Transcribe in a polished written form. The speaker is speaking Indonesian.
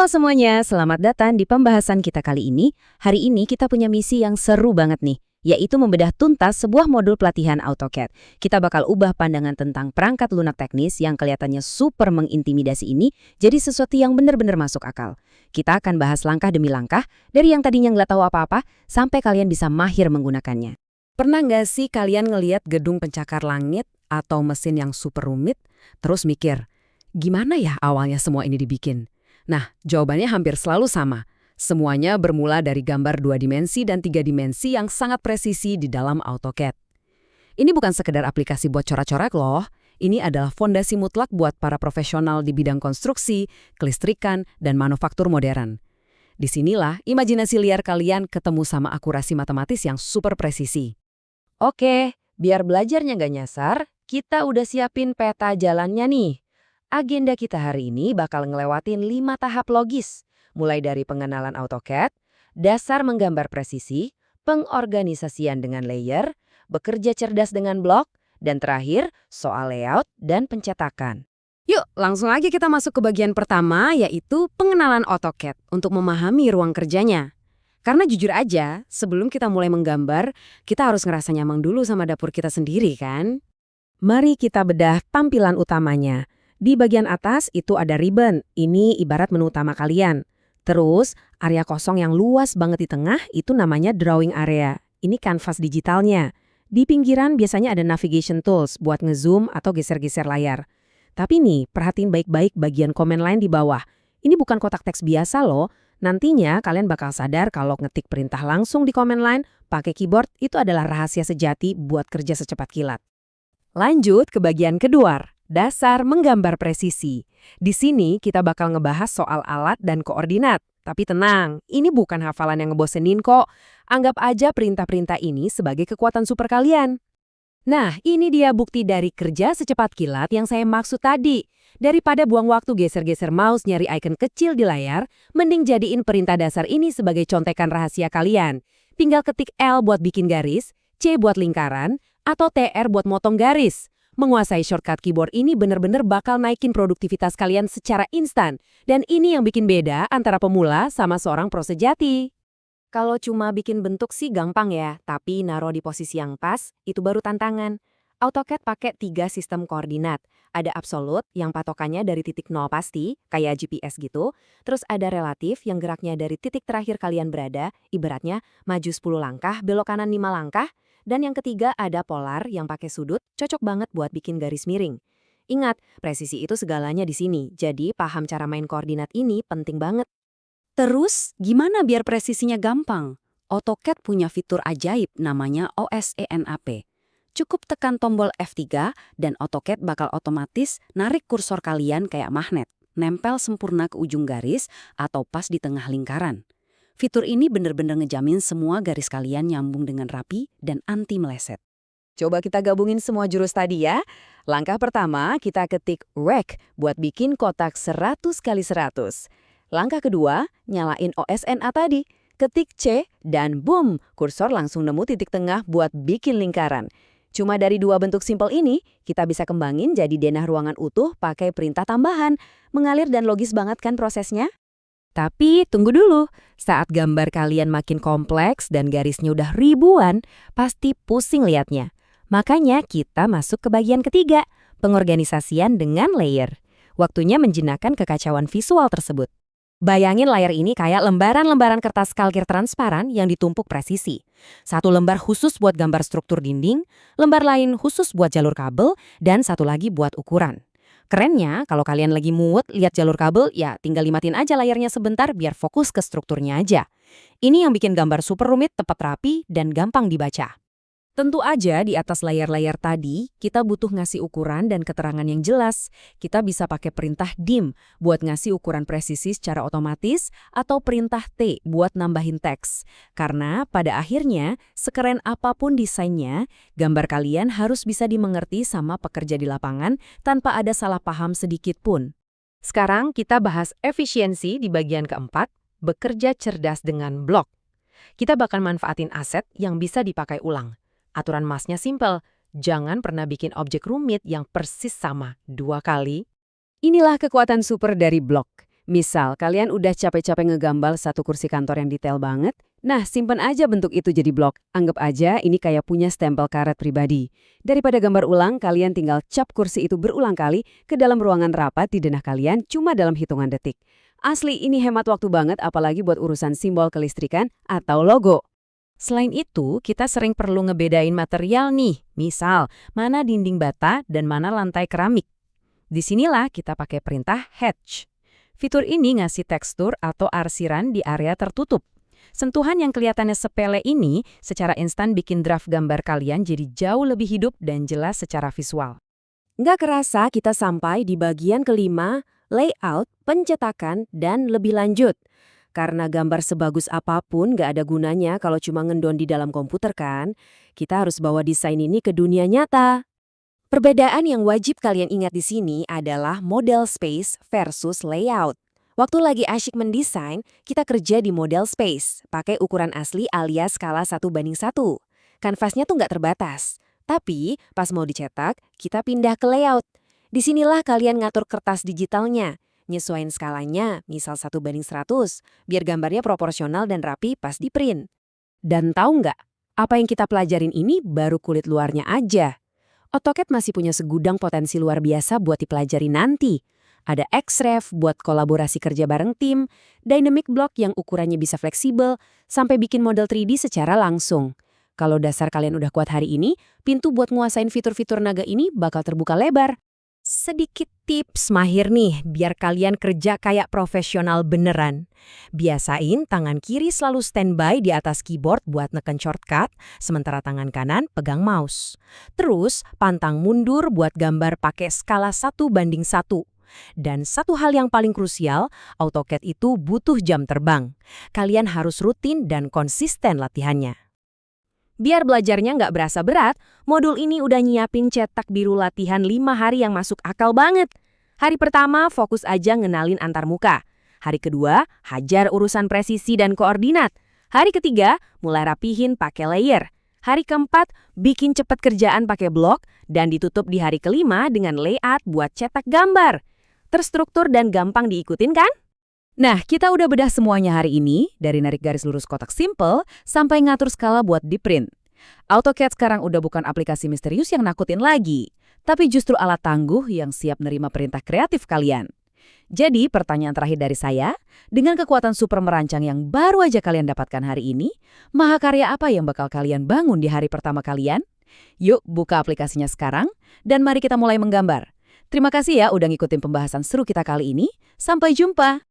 Halo semuanya, selamat datang di pembahasan kita kali ini. Hari ini kita punya misi yang seru banget nih, yaitu membedah tuntas sebuah modul pelatihan AutoCAD. Kita bakal ubah pandangan tentang perangkat lunak teknis yang kelihatannya super mengintimidasi ini jadi sesuatu yang benar-benar masuk akal. Kita akan bahas langkah demi langkah, dari yang tadinya nggak tahu apa-apa, sampai kalian bisa mahir menggunakannya. Pernah nggak sih kalian ngelihat gedung pencakar langit atau mesin yang super rumit, terus mikir, gimana ya awalnya semua ini dibikin? Nah, jawabannya hampir selalu sama. Semuanya bermula dari gambar 2 dimensi dan 3 dimensi yang sangat presisi di dalam AutoCAD. Ini bukan sekedar aplikasi buat corak-corak loh. Ini adalah fondasi mutlak buat para profesional di bidang konstruksi, kelistrikan, dan manufaktur modern. Disinilah imajinasi liar kalian ketemu sama akurasi matematis yang super presisi. Oke, biar belajarnya nggak nyasar, kita udah siapin peta jalannya nih. Agenda kita hari ini bakal ngelewatin 5 tahap logis, mulai dari pengenalan AutoCAD, dasar menggambar presisi, pengorganisasian dengan layer, bekerja cerdas dengan blok, dan terakhir soal layout dan pencetakan. Yuk, langsung aja kita masuk ke bagian pertama, yaitu pengenalan AutoCAD untuk memahami ruang kerjanya. Karena jujur aja, sebelum kita mulai menggambar, kita harus ngerasa nyaman dulu sama dapur kita sendiri kan? Mari kita bedah tampilan utamanya. Di bagian atas itu ada ribbon, ini ibarat menu utama kalian. Terus, area kosong yang luas banget di tengah itu namanya drawing area. Ini kanvas digitalnya. Di pinggiran biasanya ada navigation tools buat ngezoom atau geser-geser layar. Tapi nih, perhatiin baik-baik bagian command line di bawah. Ini bukan kotak teks biasa loh. Nantinya kalian bakal sadar kalau ngetik perintah langsung di command line pakai keyboard itu adalah rahasia sejati buat kerja secepat kilat. Lanjut ke bagian kedua. Dasar menggambar presisi. Di sini kita bakal ngebahas soal alat dan koordinat. Tapi tenang, ini bukan hafalan yang ngebosenin kok. Anggap aja perintah-perintah ini sebagai kekuatan super kalian. Nah, ini dia bukti dari kerja secepat kilat yang saya maksud tadi. Daripada buang waktu geser-geser mouse nyari icon kecil di layar, mending jadiin perintah dasar ini sebagai contekan rahasia kalian. Tinggal ketik L buat bikin garis, C buat lingkaran, atau TR buat motong garis. Menguasai shortcut keyboard ini benar-benar bakal naikin produktivitas kalian secara instan. Dan ini yang bikin beda antara pemula sama seorang pro sejati. Kalau cuma bikin bentuk sih gampang ya, tapi naruh di posisi yang pas, itu baru tantangan. AutoCAD pakai 3 sistem koordinat. Ada absolute yang patokannya dari titik 0 pasti, kayak GPS gitu. Terus ada relatif yang geraknya dari titik terakhir kalian berada, ibaratnya maju 10 langkah, belok kanan 5 langkah. Dan yang ketiga ada polar yang pakai sudut, cocok banget buat bikin garis miring. Ingat, presisi itu segalanya di sini, jadi paham cara main koordinat ini penting banget. Terus, gimana biar presisinya gampang? AutoCAD punya fitur ajaib namanya OSENAP. Cukup tekan tombol F3 dan AutoCAD bakal otomatis narik kursor kalian kayak magnet, nempel sempurna ke ujung garis atau pas di tengah lingkaran. Fitur ini benar-benar ngejamin semua garis kalian nyambung dengan rapi dan anti meleset. Coba kita gabungin semua jurus tadi ya. Langkah pertama, kita ketik rec buat bikin kotak 100 kali 100. Langkah kedua, nyalain OSNA tadi. Ketik C dan boom, kursor langsung nemu titik tengah buat bikin lingkaran. Cuma dari 2 bentuk simpel ini, kita bisa kembangin jadi denah ruangan utuh pakai perintah tambahan. Mengalir dan logis banget kan prosesnya? Tapi tunggu dulu, saat gambar kalian makin kompleks dan garisnya udah ribuan, pasti pusing liatnya. Makanya kita masuk ke bagian ketiga, pengorganisasian dengan layer. Waktunya menjinakkan kekacauan visual tersebut. Bayangin layar ini kayak lembaran-lembaran kertas kalkir transparan yang ditumpuk presisi. Satu lembar khusus buat gambar struktur dinding, lembar lain khusus buat jalur kabel, dan satu lagi buat ukuran. Kerennya, kalau kalian lagi muut lihat jalur kabel, ya tinggal limatin aja layarnya sebentar biar fokus ke strukturnya aja. Ini yang bikin gambar super rumit tepat rapi dan gampang dibaca. Tentu aja di atas layar-layar tadi, kita butuh ngasih ukuran dan keterangan yang jelas. Kita bisa pakai perintah dim buat ngasih ukuran presisi secara otomatis atau perintah T buat nambahin teks. Karena pada akhirnya, sekeren apapun desainnya, gambar kalian harus bisa dimengerti sama pekerja di lapangan tanpa ada salah paham sedikit pun. Sekarang kita bahas efisiensi di bagian keempat, bekerja cerdas dengan blok. Kita bakal manfaatin aset yang bisa dipakai ulang. Aturan masnya simpel, jangan pernah bikin objek rumit yang persis sama 2 kali. Inilah kekuatan super dari blok. Misal, kalian udah capek-capek ngegambar satu kursi kantor yang detail banget, nah simpen aja bentuk itu jadi blok. Anggap aja ini kayak punya stempel karet pribadi. Daripada gambar ulang, kalian tinggal cap kursi itu berulang kali ke dalam ruangan rapat di denah kalian cuma dalam hitungan detik. Asli, ini hemat waktu banget apalagi buat urusan simbol kelistrikan atau logo. Selain itu, kita sering perlu ngebedain material nih. Misal, mana dinding bata dan mana lantai keramik. Disinilah kita pakai perintah hatch. Fitur ini ngasih tekstur atau arsiran di area tertutup. Sentuhan yang kelihatannya sepele ini secara instan bikin draft gambar kalian jadi jauh lebih hidup dan jelas secara visual. Nggak kerasa kita sampai di bagian kelima, layout, pencetakan, dan lebih lanjut. Karena gambar sebagus apapun nggak ada gunanya kalau cuma ngendon di dalam komputer kan. Kita harus bawa desain ini ke dunia nyata. Perbedaan yang wajib kalian ingat di sini adalah model space versus layout. Waktu lagi asyik mendesain, kita kerja di model space, pakai ukuran asli alias skala 1:1. Kanvasnya tuh nggak terbatas. Tapi, pas mau dicetak, kita pindah ke layout. Disinilah kalian ngatur kertas digitalnya, nyesuaiin skalanya, misal 1:100, biar gambarnya proporsional dan rapi pas di print. Dan tahu nggak, apa yang kita pelajarin ini baru kulit luarnya aja. AutoCAD masih punya segudang potensi luar biasa buat dipelajari nanti. Ada Xref buat kolaborasi kerja bareng tim, Dynamic Block yang ukurannya bisa fleksibel, sampai bikin model 3D secara langsung. Kalau dasar kalian udah kuat hari ini, pintu buat nguasain fitur-fitur naga ini bakal terbuka lebar. Sedikit tips mahir nih, biar kalian kerja kayak profesional beneran. Biasain tangan kiri selalu standby di atas keyboard buat neken shortcut, sementara tangan kanan pegang mouse. Terus, pantang mundur buat gambar pakai skala 1:1. Dan satu hal yang paling krusial, AutoCAD itu butuh jam terbang. Kalian harus rutin dan konsisten latihannya. Biar belajarnya nggak berasa berat, modul ini udah nyiapin cetak biru latihan 5 hari yang masuk akal banget. Hari pertama fokus aja ngenalin antar muka. Hari kedua, hajar urusan presisi dan koordinat. Hari ketiga, mulai rapihin pakai layer. Hari keempat, bikin cepet kerjaan pakai blok, dan ditutup di hari kelima dengan layout buat cetak gambar. Terstruktur dan gampang diikutin kan? Nah, kita udah bedah semuanya hari ini, dari narik garis lurus kotak simple sampai ngatur skala buat di print. AutoCAD sekarang udah bukan aplikasi misterius yang nakutin lagi, tapi justru alat tangguh yang siap nerima perintah kreatif kalian. Jadi, pertanyaan terakhir dari saya, dengan kekuatan super merancang yang baru aja kalian dapatkan hari ini, mahakarya apa yang bakal kalian bangun di hari pertama kalian? Yuk, buka aplikasinya sekarang, dan mari kita mulai menggambar. Terima kasih ya udah ngikutin pembahasan seru kita kali ini. Sampai jumpa!